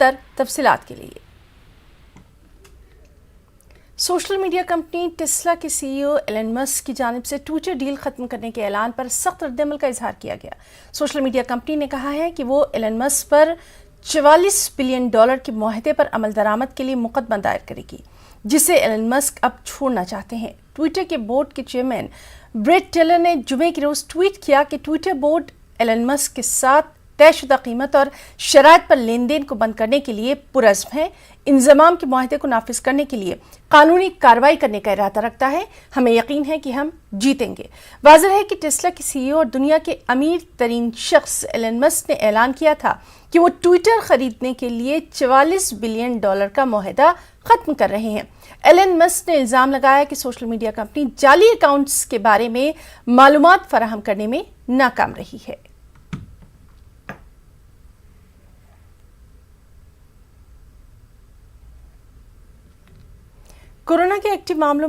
تر تفصیلات کے لیے سوشل میڈیا کمپنی ٹیسلا کے سی ای او ایلن مسک کی جانب سے ٹویٹر ڈیل ختم کرنے کے اعلان پر سخت رد عمل کا اظہار کیا گیا۔ سوشل میڈیا کمپنی نے کہا ہے کہ وہ ایلن مسک پر $44 بلین کے معاہدے پر عمل درآمد کے لیے مقدمہ دائر کرے گی، جسے ایلن مسک اب چھوڑنا چاہتے ہیں۔ ٹویٹر کے بورڈ کے چیئرمین بریٹ ٹیلر نے جمعے کے روز ٹویٹ کیا کہ ٹویٹر بورڈ ایلن مسک کے ساتھ طے شدہ قیمت اور شرائط پر لین دین کو بند کرنے کے لیے پرعزم ہے، انضمام کے معاہدے کو نافذ کرنے کے لیے قانونی کارروائی کرنے کا ارادہ رکھتا ہے، ہمیں یقین ہے کہ ہم جیتیں گے۔ واضح ہے کہ ٹیسلا کے سی ای او اور دنیا کے امیر ترین شخص ایلن مسک نے اعلان کیا تھا کہ وہ ٹویٹر خریدنے کے لیے $44 بلین کا معاہدہ ختم کر رہے ہیں۔ ایلن مسک نے الزام لگایا کہ سوشل میڈیا کمپنی جعلی اکاؤنٹس کے بارے میں معلومات فراہم کرنے میں ناکام رہی ہے۔ کورونا کے ایکٹیو معاملوں میں